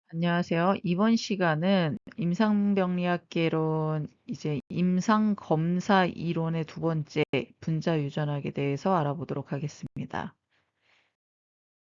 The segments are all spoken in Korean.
안녕하세요. 이번 시간은 임상병리학개론 임상검사 이론의 두 번째 분자 유전학에 대해서 알아보도록 하겠습니다.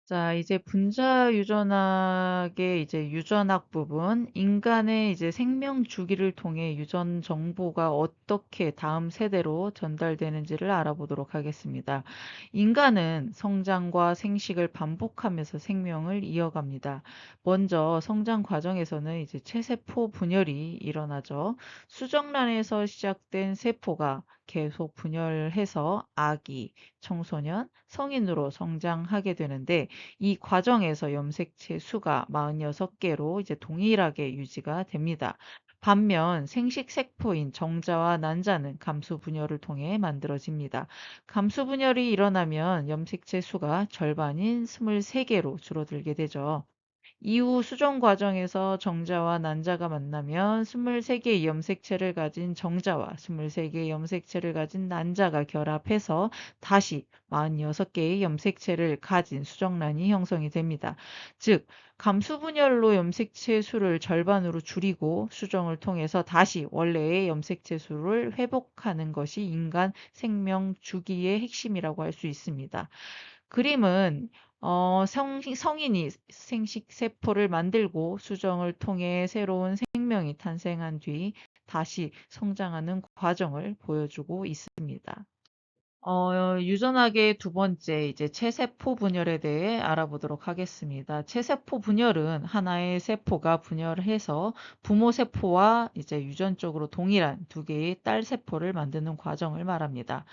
자, 이제 분자 유전학의 유전학 부분, 인간의 생명 주기를 통해 유전 정보가 어떻게 다음 세대로 전달되는지를 알아보도록 하겠습니다. 인간은 성장과 생식을 반복하면서 생명을 이어갑니다. 먼저 성장 과정에서는 체세포 분열이 일어나죠. 수정란에서 시작된 세포가 계속 분열해서 아기, 청소년, 성인으로 성장하게 되는데 이 과정에서 염색체 수가 46개로 동일하게 유지가 됩니다. 반면 생식세포인 정자와 난자는 감수 분열을 통해 만들어집니다. 감수 분열이 일어나면 염색체 수가 절반인 23개로 줄어들게 되죠. 이후 수정 과정에서 정자와 난자가 만나면 23개의 염색체를 가진 정자와 23개의 염색체를 가진 난자가 결합해서 다시 46개의 염색체를 가진 수정란이 형성이 됩니다. 즉, 감수분열로 염색체 수를 절반으로 줄이고 수정을 통해서 다시 원래의 염색체 수를 회복하는 것이 인간 생명 주기의 핵심이라고 할 수 있습니다. 그림은 성인이 생식세포를 만들고 수정을 통해 새로운 생명이 탄생한 뒤 다시 성장하는 과정을 보여주고 있습니다. 유전학의 두 번째 체세포 분열에 대해 알아보도록 하겠습니다. 체세포 분열은 하나의 세포가 분열해서 부모 세포와 유전적으로 동일한 두 개의 딸 세포를 만드는 과정을 말합니다.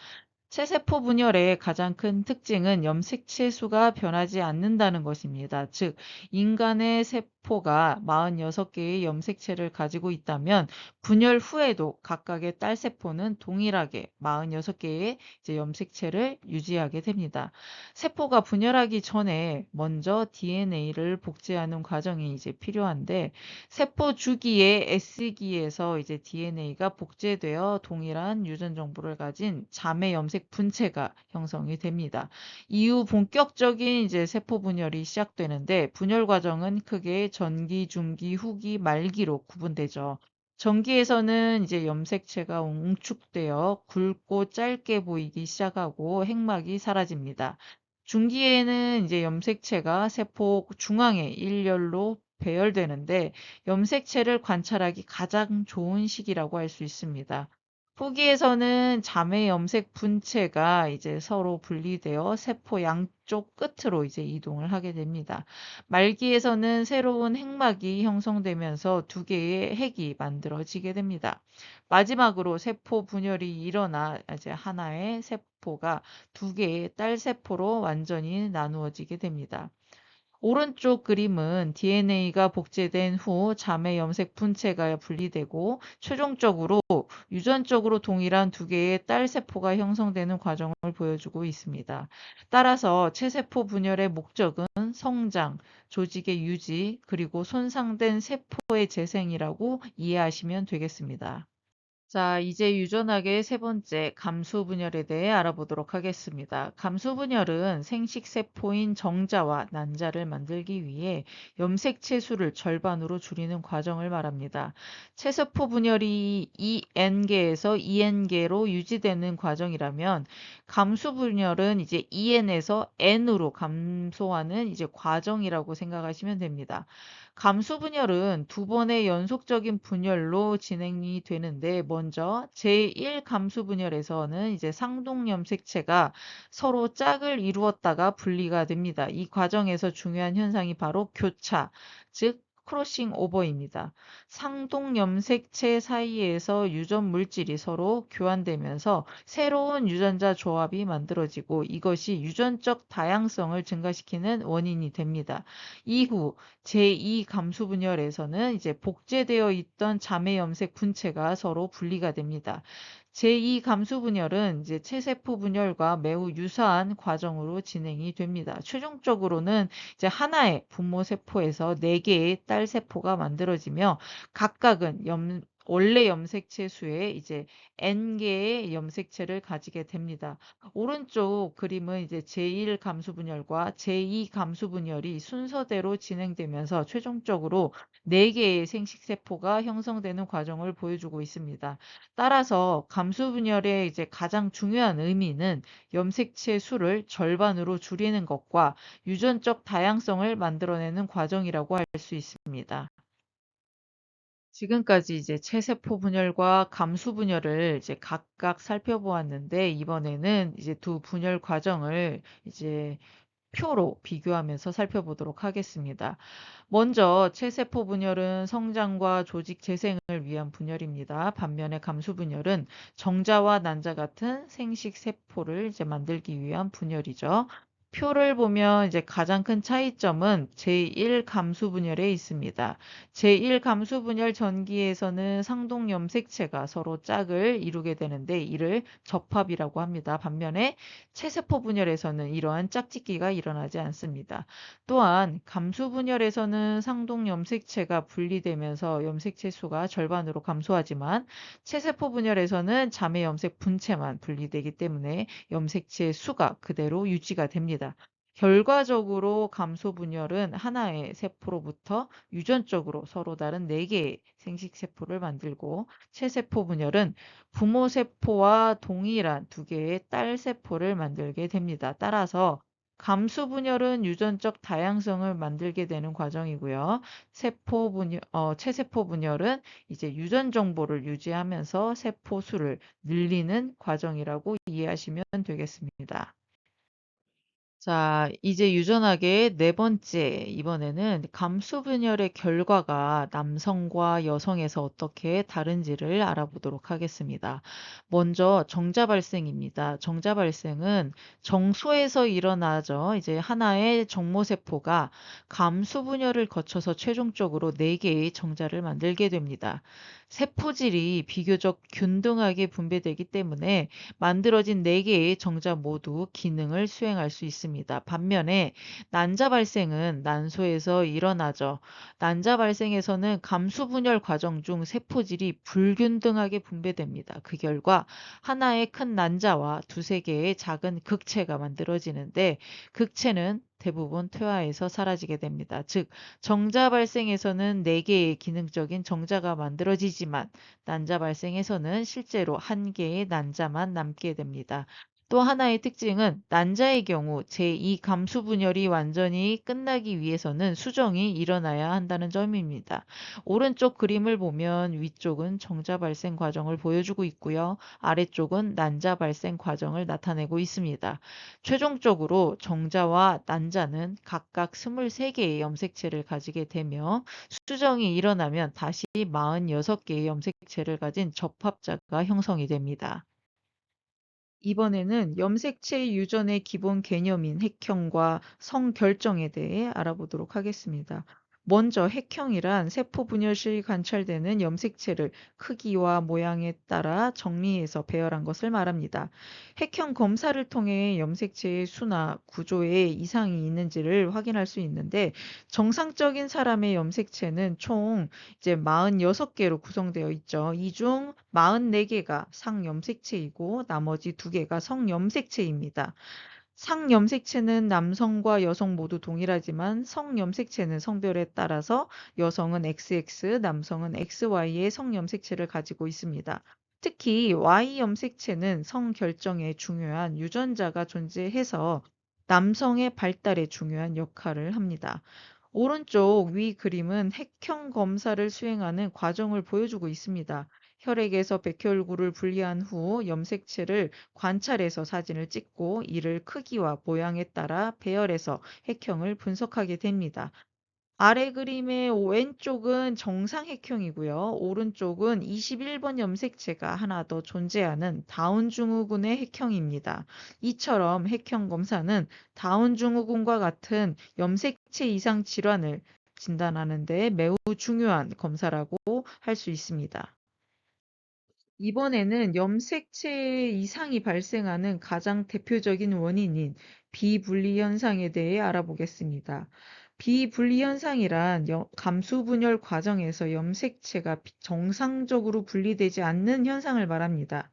체세포 분열의 가장 큰 특징은 염색체 수가 변하지 않는다는 것입니다. 즉, 인간의 세포가 46개의 염색체를 가지고 있다면 분열 후에도 각각의 딸 세포는 동일하게 46개의 염색체를 유지하게 됩니다. 세포가 분열하기 전에 먼저 DNA를 복제하는 과정이 필요한데 세포 주기의 S기에서 DNA가 복제되어 동일한 유전 정보를 가진 자매 염색 분체가 형성이 됩니다. 이후 본격적인 세포 분열이 시작되는데 분열 과정은 크게 전기, 중기, 후기, 말기로 구분되죠. 전기에서는 염색체가 웅축되어 굵고 짧게 보이기 시작하고 핵막이 사라집니다. 중기에는 염색체가 세포 중앙에 일렬로 배열되는데 염색체를 관찰하기 가장 좋은 시기라고 할 수 있습니다. 후기에서는 자매 염색 분체가 서로 분리되어 세포 양쪽 끝으로 이동을 하게 됩니다. 말기에서는 새로운 핵막이 형성되면서 두 개의 핵이 만들어지게 됩니다. 마지막으로 세포 분열이 일어나 하나의 세포가 두 개의 딸 세포로 완전히 나누어지게 됩니다. 오른쪽 그림은 DNA가 복제된 후 자매 염색 분체가 분리되고 최종적으로 유전적으로 동일한 두 개의 딸 세포가 형성되는 과정을 보여주고 있습니다. 따라서 체세포 분열의 목적은 성장, 조직의 유지, 그리고 손상된 세포의 재생이라고 이해하시면 되겠습니다. 자, 이제 유전학의 세 번째 감수 분열에 대해 알아보도록 하겠습니다. 감수 분열은 생식세포인 정자와 난자를 만들기 위해 염색체 수를 절반으로 줄이는 과정을 말합니다. 체세포 분열이 EN계에서 EN계로 유지되는 과정이라면 감수 분열은 EN에서 N으로 감소하는 과정이라고 생각하시면 됩니다. 감수 분열은 두 번의 연속적인 분열로 진행이 되는데 먼저 제1 감수 분열에서는 상동 염색체가 서로 짝을 이루었다가 분리가 됩니다. 이 과정에서 중요한 현상이 바로 교차, 즉 크로싱 오버입니다. 상동 염색체 사이에서 유전 물질이 서로 교환되면서 새로운 유전자 조합이 만들어지고 이것이 유전적 다양성을 증가시키는 원인이 됩니다. 이후 제2 감수 분열에서는 복제되어 있던 자매 염색 분체가 서로 분리가 됩니다. 제2 감수 분열은 체세포 분열과 매우 유사한 과정으로 진행이 됩니다. 최종적으로는 하나의 부모 세포에서 4개의 딸 세포가 만들어지며 각각은 원래 염색체 수의 이제 N개의 염색체를 가지게 됩니다. 오른쪽 그림은 이제 제1 감수 분열과 제2 감수 분열이 순서대로 진행되면서 최종적으로 4개의 생식세포가 형성되는 과정을 보여주고 있습니다. 따라서 감수 분열의 이제 가장 중요한 의미는 염색체 수를 절반으로 줄이는 것과 유전적 다양성을 만들어내는 과정이라고 할 수 있습니다. 지금까지 이제 체세포 분열과 감수 분열을 이제 각각 살펴보았는데, 이번에는 이제 두 분열 과정을 이제 표로 비교하면서 살펴보도록 하겠습니다. 먼저 체세포 분열은 성장과 조직 재생을 위한 분열입니다. 반면에 감수 분열은 정자와 난자 같은 생식 세포를 이제 만들기 위한 분열이죠. 표를 보면 이제 가장 큰 차이점은 제1 감수 분열에 있습니다. 제1 감수 분열 전기에서는 상동 염색체가 서로 짝을 이루게 되는데 이를 접합이라고 합니다. 반면에 체세포 분열에서는 이러한 짝짓기가 일어나지 않습니다. 또한 감수 분열에서는 상동 염색체가 분리되면서 염색체 수가 절반으로 감소하지만 체세포 분열에서는 자매 염색 분체만 분리되기 때문에 염색체 수가 그대로 유지가 됩니다. 결과적으로 감소 분열은 하나의 세포로부터 유전적으로 서로 다른 4개의 생식세포를 만들고, 체세포 분열은 부모 세포와 동일한 2개의 딸 세포를 만들게 됩니다. 따라서 감수 분열은 유전적 다양성을 만들게 되는 과정이고요. 체세포 분열은 이제 유전 정보를 유지하면서 세포 수를 늘리는 과정이라고 이해하시면 되겠습니다. 자, 이제 유전학의 네 번째, 이번에는 감수 분열의 결과가 남성과 여성에서 어떻게 다른지를 알아보도록 하겠습니다. 먼저 정자 발생입니다. 정자 발생은 정소에서 일어나죠. 이제 하나의 정모세포가 감수 분열을 거쳐서 최종적으로 4개의 정자를 만들게 됩니다. 세포질이 비교적 균등하게 분배되기 때문에 만들어진 4개의 정자 모두 기능을 수행할 수 있습니다. 반면에 난자 발생은 난소에서 일어나죠. 난자 발생에서는 감수 분열 과정 중 세포질이 불균등하게 분배됩니다. 그 결과 하나의 큰 난자와 두세 개의 작은 극체가 만들어지는데, 극체는 대부분 퇴화해서 사라지게 됩니다. 즉, 정자 발생에서는 4개의 기능적인 정자가 만들어지지만 난자 발생에서는 실제로 1개의 난자만 남게 됩니다. 또 하나의 특징은 난자의 경우 제2 감수 분열이 완전히 끝나기 위해서는 수정이 일어나야 한다는 점입니다. 오른쪽 그림을 보면 위쪽은 정자 발생 과정을 보여주고 있고요. 아래쪽은 난자 발생 과정을 나타내고 있습니다. 최종적으로 정자와 난자는 각각 23개의 염색체를 가지게 되며, 수정이 일어나면 다시 46개의 염색체를 가진 접합자가 형성이 됩니다. 이번에는 염색체 유전의 기본 개념인 핵형과 성결정에 대해 알아보도록 하겠습니다. 먼저 핵형이란 세포 분열 시 관찰되는 염색체를 크기와 모양에 따라 정리해서 배열한 것을 말합니다. 핵형 검사를 통해 염색체의 수나 구조에 이상이 있는지를 확인할 수 있는데, 정상적인 사람의 염색체는 총 이제 46개로 구성되어 있죠. 이 중 44개가 상염색체이고 나머지 2개가 성염색체입니다. 상염색체는 남성과 여성 모두 동일하지만 성염색체는 성별에 따라서 여성은 XX, 남성은 XY의 성염색체를 가지고 있습니다. 특히 Y 염색체는 성결정에 중요한 유전자가 존재해서 남성의 발달에 중요한 역할을 합니다. 오른쪽 위 그림은 핵형 검사를 수행하는 과정을 보여주고 있습니다. 혈액에서 백혈구를 분리한 후 염색체를 관찰해서 사진을 찍고 이를 크기와 모양에 따라 배열해서 핵형을 분석하게 됩니다. 아래 그림의 왼쪽은 정상 핵형이고요. 오른쪽은 21번 염색체가 하나 더 존재하는 다운 증후군의 핵형입니다. 이처럼 핵형 검사는 다운 증후군과 같은 염색체 이상 질환을 진단하는 데 매우 중요한 검사라고 할 수 있습니다. 이번에는 염색체 이상이 발생하는 가장 대표적인 원인인 비분리 현상에 대해 알아보겠습니다. 비분리 현상이란 감수 분열 과정에서 염색체가 정상적으로 분리되지 않는 현상을 말합니다.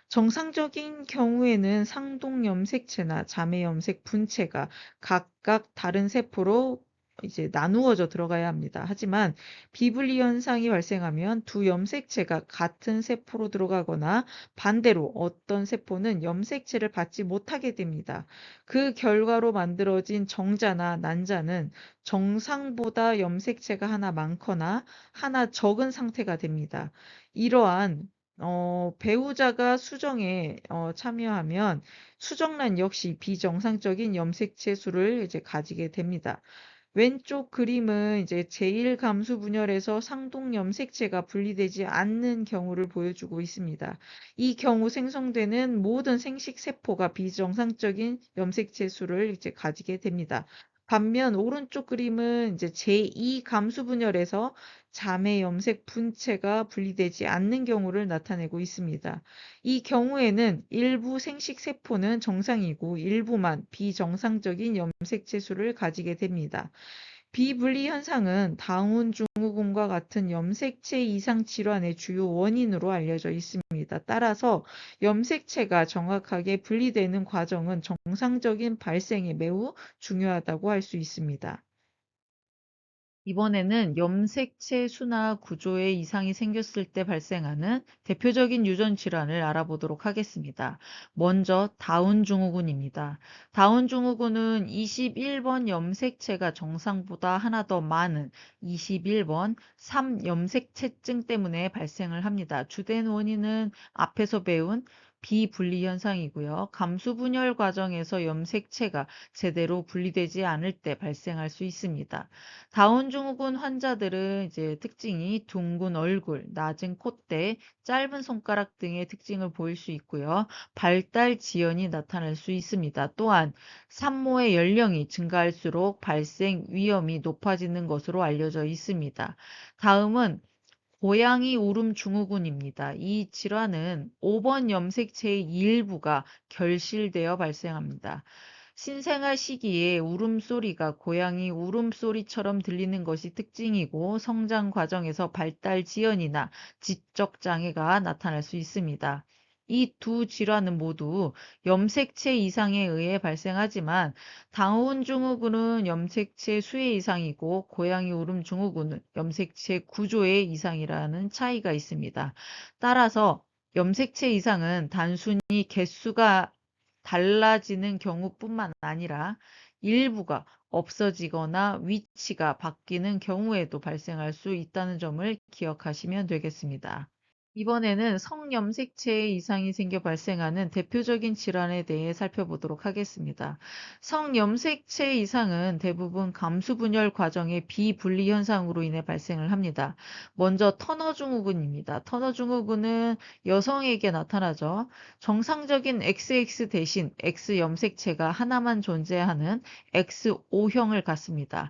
정상적인 경우에는 상동 염색체나 자매 염색 분체가 각각 다른 세포로 이제 나누어져 들어가야 합니다. 하지만 비분리 현상이 발생하면 두 염색체가 같은 세포로 들어가거나 반대로 어떤 세포는 염색체를 받지 못하게 됩니다. 그 결과로 만들어진 정자나 난자는 정상보다 염색체가 하나 많거나 하나 적은 상태가 됩니다. 이러한 배우자가 수정에 참여하면 수정란 역시 비정상적인 염색체 수를 이제 가지게 됩니다. 왼쪽 그림은 이제 제1감수 분열에서 상동 염색체가 분리되지 않는 경우를 보여주고 있습니다. 이 경우 생성되는 모든 생식 세포가 비정상적인 염색체 수를 이제 가지게 됩니다. 반면 오른쪽 그림은 이제 제2감수 분열에서 자매 염색 분체가 분리되지 않는 경우를 나타내고 있습니다. 이 경우에는 일부 생식 세포는 정상이고 일부만 비정상적인 염색체 수를 가지게 됩니다. 비분리 현상은 다운 증후군과 같은 염색체 이상 질환의 주요 원인으로 알려져 있습니다. 따라서 염색체가 정확하게 분리되는 과정은 정상적인 발생에 매우 중요하다고 할 수 있습니다. 이번에는 염색체 수나 구조에 이상이 생겼을 때 발생하는 대표적인 유전 질환을 알아보도록 하겠습니다. 먼저 다운 증후군입니다. 다운 증후군은 21번 염색체가 정상보다 하나 더 많은 21번 3염색체증 때문에 발생을 합니다. 주된 원인은 앞에서 배운 비분리 현상이고요. 감수 분열 과정에서 염색체가 제대로 분리되지 않을 때 발생할 수 있습니다. 다운 증후군 환자들은 이제 특징이 둥근 얼굴, 낮은 콧대, 짧은 손가락 등의 특징을 보일 수 있고요. 발달 지연이 나타날 수 있습니다. 또한 산모의 연령이 증가할수록 발생 위험이 높아지는 것으로 알려져 있습니다. 다음은 고양이 울음 증후군입니다. 이 질환은 5번 염색체의 일부가 결실되어 발생합니다. 신생아 시기에 울음소리가 고양이 울음소리처럼 들리는 것이 특징이고 성장 과정에서 발달 지연이나 지적 장애가 나타날 수 있습니다. 이 두 질환은 모두 염색체 이상에 의해 발생하지만 다운 증후군은 염색체 수의 이상이고 고양이 울음 증후군은 염색체 구조의 이상이라는 차이가 있습니다. 따라서 염색체 이상은 단순히 개수가 달라지는 경우뿐만 아니라 일부가 없어지거나 위치가 바뀌는 경우에도 발생할 수 있다는 점을 기억하시면 되겠습니다. 이번에는 성염색체 이상이 생겨 발생하는 대표적인 질환에 대해 살펴보도록 하겠습니다. 성염색체 이상은 대부분 감수분열 과정의 비분리 현상으로 인해 발생을 합니다. 먼저 터너 증후군입니다. 터너 증후군은 여성에게 나타나죠. 정상적인 XX 대신 X 염색체가 하나만 존재하는 X5형을 갖습니다.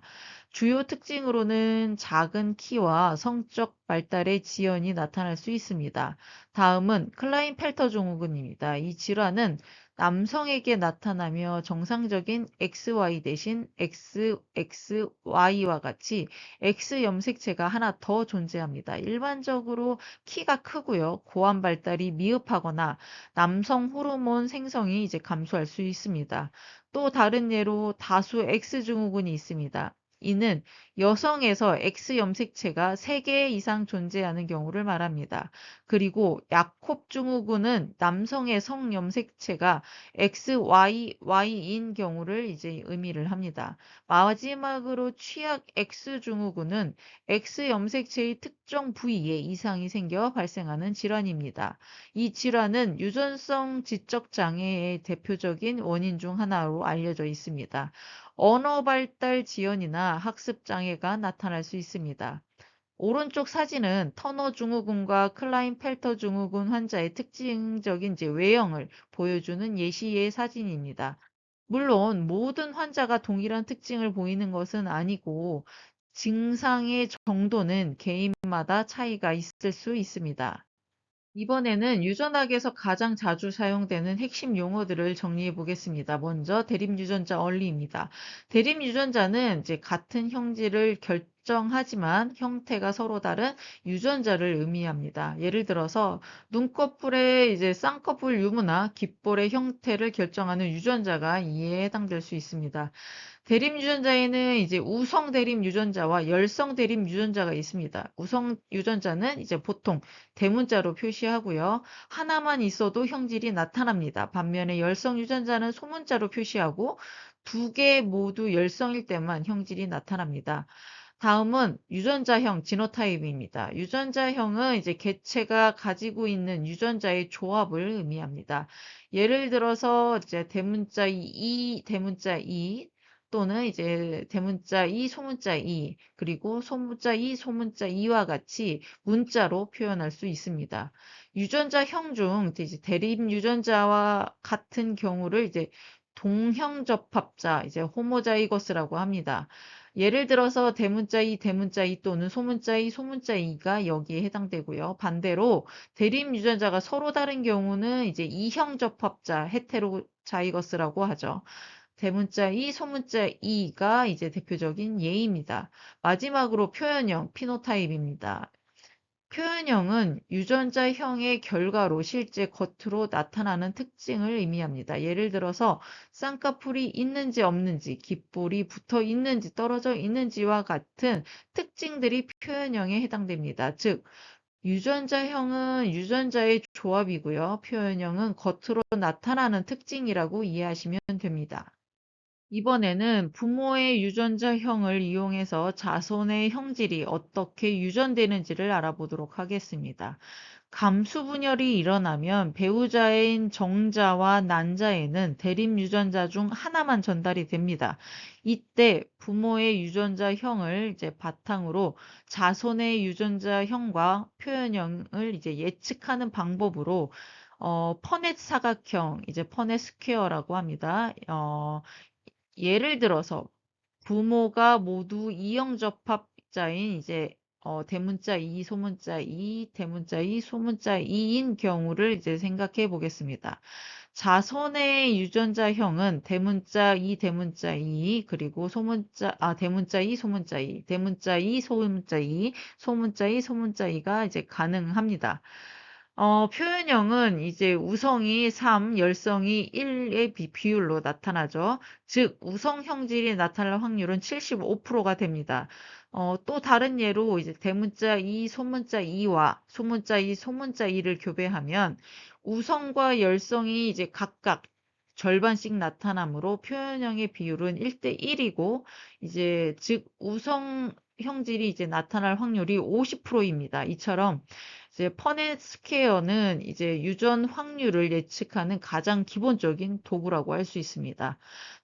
주요 특징으로는 작은 키와 성적 발달의 지연이 나타날 수 있습니다. 다음은 클라인펠터 증후군입니다. 이 질환은 남성에게 나타나며 정상적인 XY 대신 XXY와 같이 X 염색체가 하나 더 존재합니다. 일반적으로 키가 크고요. 고환 발달이 미흡하거나 남성 호르몬 생성이 이제 감소할 수 있습니다. 또 다른 예로 다수 X 증후군이 있습니다. 이는 여성에서 X 염색체가 3개 이상 존재하는 경우를 말합니다. 그리고 야콥 증후군은 남성의 성 염색체가 XYY인 경우를 이제 의미를 합니다. 마지막으로 취약 X 증후군은 X 염색체의 특정 부위에 이상이 생겨 발생하는 질환입니다. 이 질환은 유전성 지적 장애의 대표적인 원인 중 하나로 알려져 있습니다. 언어 발달 지연이나 학습 장애가 나타날 수 있습니다. 오른쪽 사진은 터너 증후군과 클라인펠터 증후군 환자의 특징적인 이제 외형을 보여주는 예시의 사진입니다. 물론 모든 환자가 동일한 특징을 보이는 것은 아니고 증상의 정도는 개인마다 차이가 있을 수 있습니다. 이번에는 유전학에서 가장 자주 사용되는 핵심 용어들을 정리해 보겠습니다. 먼저 대립유전자 원리입니다. 대립유전자는 이제 같은 형질을 결정하지만 형태가 서로 다른 유전자를 의미합니다. 예를 들어서 눈꺼풀의 이제 쌍꺼풀 유무나 귓볼의 형태를 결정하는 유전자가 이에 해당될 수 있습니다. 대립 유전자에는 이제 우성 대립 유전자와 열성 대립 유전자가 있습니다. 우성 유전자는 이제 보통 대문자로 표시하고요. 하나만 있어도 형질이 나타납니다. 반면에 열성 유전자는 소문자로 표시하고 두 개 모두 열성일 때만 형질이 나타납니다. 다음은 유전자형 지노타입입니다. 유전자형은 이제 개체가 가지고 있는 유전자의 조합을 의미합니다. 예를 들어서 이제 대문자 이, 대문자 이, 또는 이제 대문자 이, 소문자 이, 그리고 소문자 이, 소문자 이와 같이 문자로 표현할 수 있습니다. 유전자형 중 이제 대립 유전자와 같은 경우를 이제 동형접합자, 이제 호모자이거스라고 합니다. 예를 들어서 대문자 이, 대문자 이 또는 소문자 이, 소문자 이가 여기에 해당되고요. 반대로 대립 유전자가 서로 다른 경우는 이제 이형접합자, 헤테로자이거스라고 하죠. 대문자 이, 소문자 이가 이제 대표적인 예입니다. 마지막으로 표현형, 피노타입입니다. 표현형은 유전자형의 결과로 실제 겉으로 나타나는 특징을 의미합니다. 예를 들어서 쌍꺼풀이 있는지 없는지, 귓볼이 붙어 있는지 떨어져 있는지와 같은 특징들이 표현형에 해당됩니다. 즉, 유전자형은 유전자의 조합이고요. 표현형은 겉으로 나타나는 특징이라고 이해하시면 됩니다. 이번에는 부모의 유전자형을 이용해서 자손의 형질이 어떻게 유전되는지를 알아보도록 하겠습니다. 감수분열이 일어나면 배우자인 정자와 난자에는 대립 유전자 중 하나만 전달이 됩니다. 이때 부모의 유전자형을 이제 바탕으로 자손의 유전자형과 표현형을 이제 예측하는 방법으로 퍼넷 사각형, 이제 퍼넷 스퀘어라고 합니다. 예를 들어서 부모가 모두 이형접합자인 이제 대문자 2, 소문자 2, 대문자 2, 소문자 2인 경우를 이제 생각해 보겠습니다. 자손의 유전자형은 대문자 2, 대문자 2, 그리고 대문자 2, 소문자 2, 대문자 2, 소문자 2, 소문자 2, 소문자 2가 이제 가능합니다. 표현형은 이제 우성이 3, 열성이 1의 비율로 나타나죠. 즉, 우성 형질이 나타날 확률은 75%가 됩니다. 또 다른 예로 이제 대문자 2, 소문자 2와 소문자 2, 소문자 2를 교배하면 우성과 열성이 이제 각각 절반씩 나타나므로 표현형의 비율은 1대1이고 이제 즉 우성 형질이 이제 나타날 확률이 50%입니다. 이처럼 이제 퍼넷 스퀘어는 이제 유전 확률을 예측하는 가장 기본적인 도구라고 할 수 있습니다.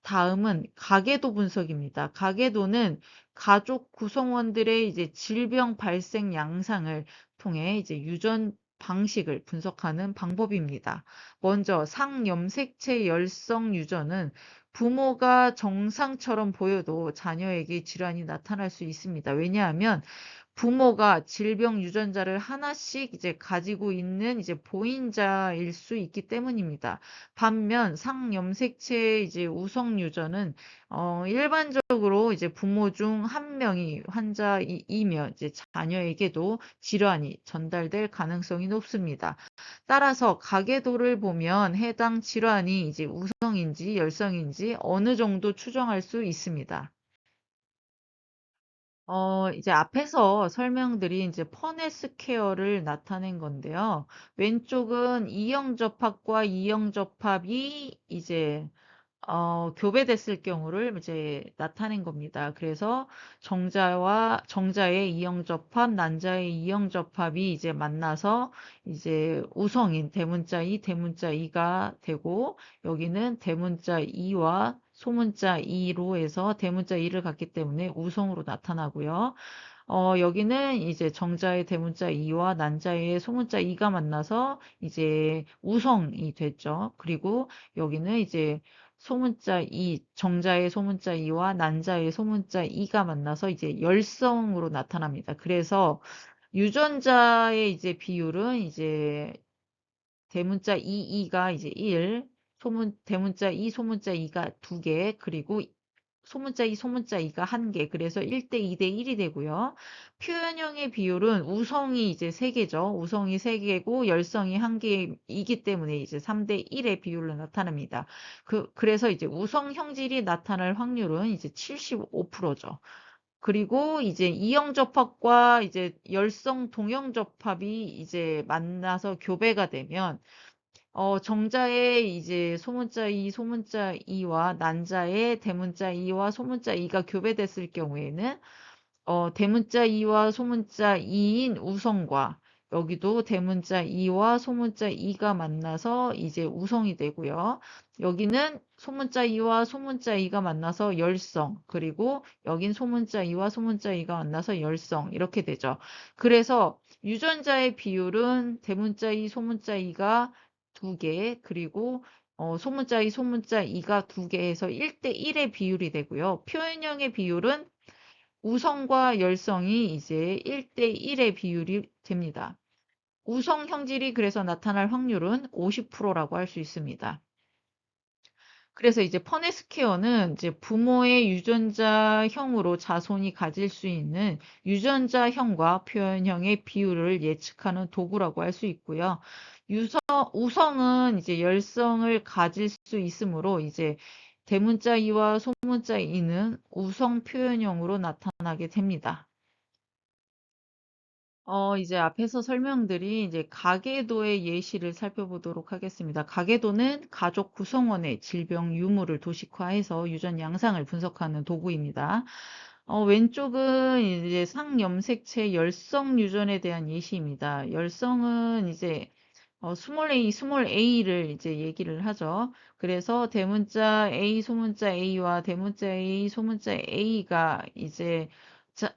다음은 가계도 분석입니다. 가계도는 가족 구성원들의 이제 질병 발생 양상을 통해 이제 유전 방식을 분석하는 방법입니다. 먼저 상염색체 열성 유전은 부모가 정상처럼 보여도 자녀에게 질환이 나타날 수 있습니다. 왜냐하면 부모가 질병 유전자를 하나씩 이제 가지고 있는 이제 보인자일 수 있기 때문입니다. 반면 상염색체 이제 우성 유전은 일반적으로 이제 부모 중 한 명이 환자이면 이제 자녀에게도 질환이 전달될 가능성이 높습니다. 따라서 가계도를 보면 해당 질환이 이제 우성인지 열성인지 어느 정도 추정할 수 있습니다. 이제 앞에서 설명드린 이제 퍼넷 스퀘어를 나타낸 건데요. 왼쪽은 이형접합과 이형접합이 이제 교배됐을 경우를 이제 나타낸 겁니다. 그래서 정자의 이형접합, 난자의 이형접합이 이제 만나서 이제 우성인 대문자 2, 대문자 2가 되고 여기는 대문자 2와 소문자 2로 해서 대문자 2를 갖기 때문에 우성으로 나타나고요. 여기는 이제 정자의 대문자 2와 난자의 소문자 2가 만나서 이제 우성이 됐죠. 그리고 여기는 이제 소문자 2, 정자의 소문자 2와 난자의 소문자 2가 만나서 이제 열성으로 나타납니다. 그래서 유전자의 이제 비율은 이제 대문자 이가 이제 1, 대문자 소문자 2가 2개, 그리고 소문자 소문자 2가 1개. 그래서 1대 2대 1이 되고요. 표현형의 비율은 우성이 이제 3개죠. 우성이 3개고 열성이 1개이기 때문에 이제 3대 1의 비율로 나타납니다. 그래서 이제 우성 형질이 나타날 확률은 이제 75%죠. 그리고 이제 이형접합과 이제 열성 동형접합이 이제 만나서 교배가 되면 정자의 이제 소문자 2, 소문자 2와 난자의 대문자 2와 소문자 2가 교배됐을 경우에는 대문자 2와 소문자 2인 우성과 여기도 대문자 2와 소문자 2가 만나서 이제 우성이 되고요. 여기는 소문자 2와 소문자 2가 만나서 열성, 그리고 여긴 소문자 2와 소문자 2가 만나서 열성, 이렇게 되죠. 그래서 유전자의 비율은 대문자 2, 소문자 2가 2개, 그리고 소문자 2, 소문자 2가 2개에서 1대 1의 비율이 되고요. 표현형의 비율은 우성과 열성이 이제 1대 1의 비율이 됩니다. 우성 형질이 그래서 나타날 확률은 50%라고 할 수 있습니다. 그래서 이제 퍼넷스퀘어는 이제 부모의 유전자형으로 자손이 가질 수 있는 유전자형과 표현형의 비율을 예측하는 도구라고 할 수 있고요. 우성은 이제 열성을 가질 수 있으므로 이제 대문자 2와 소문자 2는 우성 표현형으로 나타나게 됩니다. 이제 앞에서 설명드린 이제 가계도의 예시를 살펴보도록 하겠습니다. 가계도는 가족 구성원의 질병 유무를 도식화해서 유전 양상을 분석하는 도구입니다. 왼쪽은 이제 상염색체 열성 유전에 대한 예시입니다. 열성은 이제 스몰 a를 이제 얘기를 하죠. 그래서 대문자 A, 소문자 A와 대문자 A, 소문자 A가 이제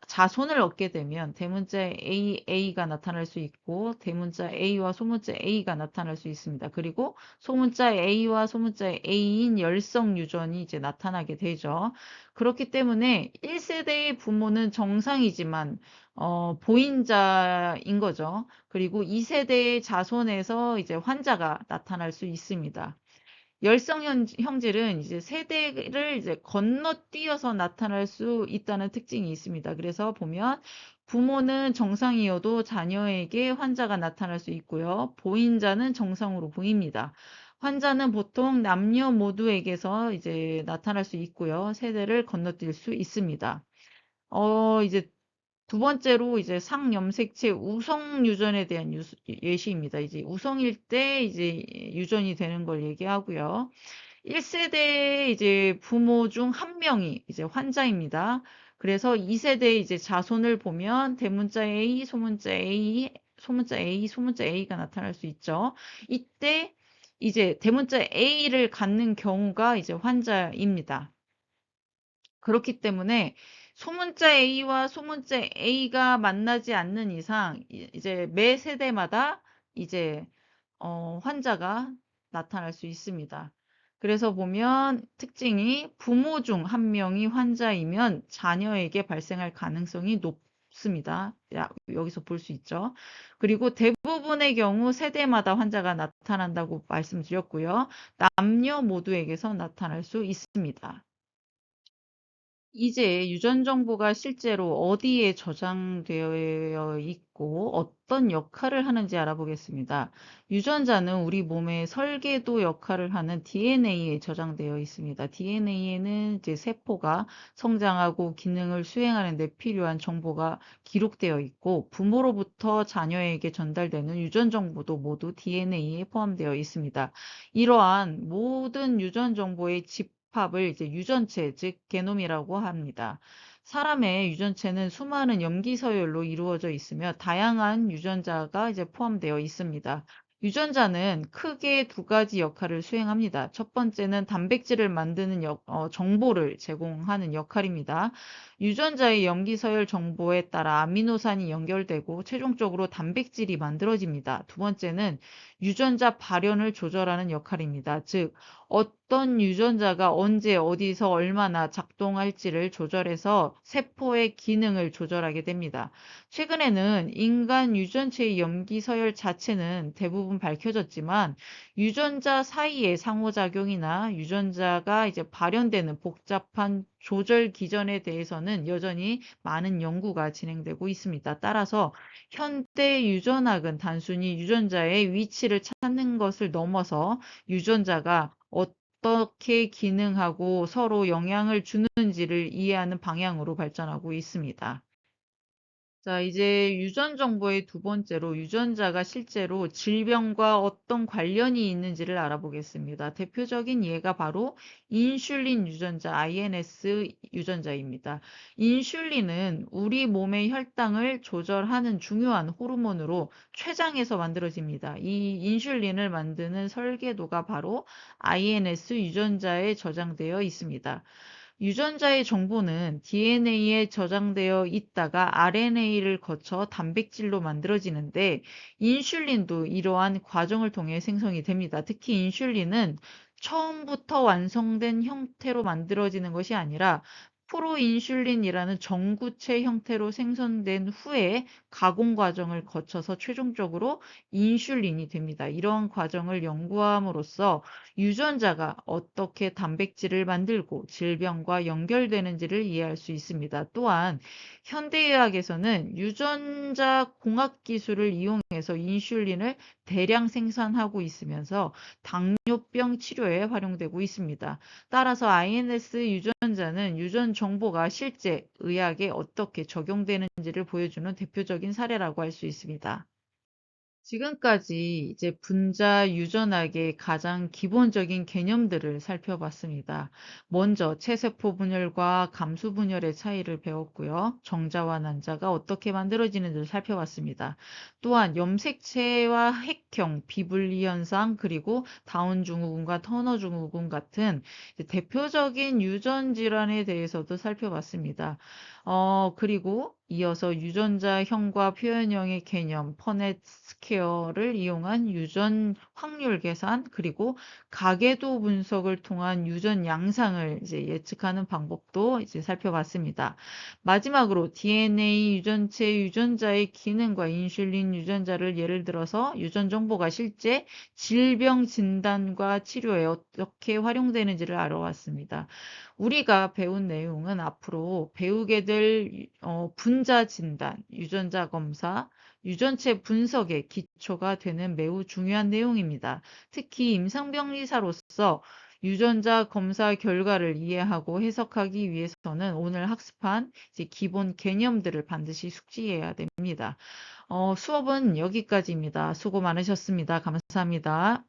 자손을 얻게 되면 대문자 A가 나타날 수 있고 대문자 A와 소문자 A가 나타날 수 있습니다. 그리고 소문자 A와 소문자 A인 열성 유전이 이제 나타나게 되죠. 그렇기 때문에 1세대의 부모는 정상이지만 보인자인 거죠. 그리고 2세대의 자손에서 이제 환자가 나타날 수 있습니다. 열성 형질은 이제 세대를 이제 건너뛰어서 나타날 수 있다는 특징이 있습니다. 그래서 보면 부모는 정상이어도 자녀에게 환자가 나타날 수 있고요. 보인자는 정상으로 보입니다. 환자는 보통 남녀 모두에게서 이제 나타날 수 있고요. 세대를 건너뛸 수 있습니다. 이제 두 번째로 이제 상염색체 우성 유전에 대한 예시입니다. 이제 우성일 때 이제 유전이 되는 걸 얘기하고요. 1세대 이제 부모 중 한 명이 이제 환자입니다. 그래서 2세대 이제 자손을 보면 대문자 A, 소문자 A, 소문자 A, 소문자 A가 나타날 수 있죠. 이때 이제 대문자 A를 갖는 경우가 이제 환자입니다. 그렇기 때문에 소문자 A와 소문자 A가 만나지 않는 이상 이제 매 세대마다 이제 환자가 나타날 수 있습니다. 그래서 보면 특징이 부모 중 한 명이 환자이면 자녀에게 발생할 가능성이 높습니다. 여기서 볼 수 있죠. 그리고 대부분의 경우 세대마다 환자가 나타난다고 말씀드렸고요. 남녀 모두에게서 나타날 수 있습니다. 이제 유전 정보가 실제로 어디에 저장되어 있고 어떤 역할을 하는지 알아보겠습니다. 유전자는 우리 몸의 설계도 역할을 하는 DNA에 저장되어 있습니다. DNA에는 이제 세포가 성장하고 기능을 수행하는 데 필요한 정보가 기록되어 있고 부모로부터 자녀에게 전달되는 유전 정보도 모두 DNA에 포함되어 있습니다. 이러한 모든 유전 정보의 집합을 이제 유전체, 즉 게놈이라고 합니다. 사람의 유전체는 수많은 염기서열로 이루어져 있으며 다양한 유전자가 이제 포함되어 있습니다. 유전자는 크게 두 가지 역할을 수행합니다. 첫 번째는 단백질을 만드는 정보를 제공하는 역할입니다. 유전자의 염기서열 정보에 따라 아미노산이 연결되고 최종적으로 단백질이 만들어집니다. 두 번째는 유전자 발현을 조절하는 역할입니다. 즉 어떤 유전자가 언제 어디서 얼마나 작동할지를 조절해서 세포의 기능을 조절하게 됩니다. 최근에는 인간 유전체의 염기 서열 자체는 대부분 밝혀졌지만 유전자 사이의 상호작용이나 유전자가 이제 발현되는 복잡한 조절 기전에 대해서는 여전히 많은 연구가 진행되고 있습니다. 따라서 현대 유전학은 단순히 유전자의 위치를 찾는 것을 넘어서 유전자가 어떻게 기능하고 서로 영향을 주는지를 이해하는 방향으로 발전하고 있습니다. 자, 이제 유전 정보의 두 번째로 유전자가 실제로 질병과 어떤 관련이 있는지를 알아보겠습니다. 대표적인 예가 바로 인슐린 유전자, INS 유전자입니다. 인슐린은 우리 몸의 혈당을 조절하는 중요한 호르몬으로 췌장에서 만들어집니다. 이 인슐린을 만드는 설계도가 바로 INS 유전자에 저장되어 있습니다. 유전자의 정보는 DNA에 저장되어 있다가 RNA를 거쳐 단백질로 만들어지는데 인슐린도 이러한 과정을 통해 생성이 됩니다. 특히 인슐린은 처음부터 완성된 형태로 만들어지는 것이 아니라 프로인슐린이라는 전구체 형태로 생성된 후에 가공 과정을 거쳐서 최종적으로 인슐린이 됩니다. 이러한 과정을 연구함으로써 유전자가 어떻게 단백질을 만들고 질병과 연결되는지를 이해할 수 있습니다. 또한 현대의학에서는 유전자 공학 기술을 이용해서 인슐린을 대량 생산하고 있으면서 당뇨병 치료에 활용되고 있습니다. 따라서 INS 유전자는 유전 정보가 실제 의학에 어떻게 적용되는지를 보여주는 대표적인 사례라고 할 수 있습니다. 지금까지 이제 분자 유전학의 가장 기본적인 개념들을 살펴봤습니다. 먼저 체세포 분열과 감수 분열의 차이를 배웠고요. 정자와 난자가 어떻게 만들어지는지를 살펴봤습니다. 또한 염색체와 핵형, 비분리 현상, 그리고 다운 증후군과 터너 증후군 같은 이제 대표적인 유전 질환에 대해서도 살펴봤습니다. 그리고 이어서 유전자형과 표현형의 개념, 퍼넷 스퀘어를 이용한 유전 확률 계산, 그리고 가계도 분석을 통한 유전 양상을 이제 예측하는 방법도 이제 살펴봤습니다. 마지막으로 DNA 유전체 유전자의 기능과 인슐린 유전자를 예를 들어서 유전 정보가 실제 질병 진단과 치료에 어떻게 활용되는지를 알아봤습니다. 우리가 배운 내용은 앞으로 배우게 될 분자 진단, 유전자 검사, 유전체 분석의 기초가 되는 매우 중요한 내용입니다. 특히 임상병리사로서 유전자 검사 결과를 이해하고 해석하기 위해서는 오늘 학습한 이제 기본 개념들을 반드시 숙지해야 됩니다. 수업은 여기까지입니다. 수고 많으셨습니다. 감사합니다.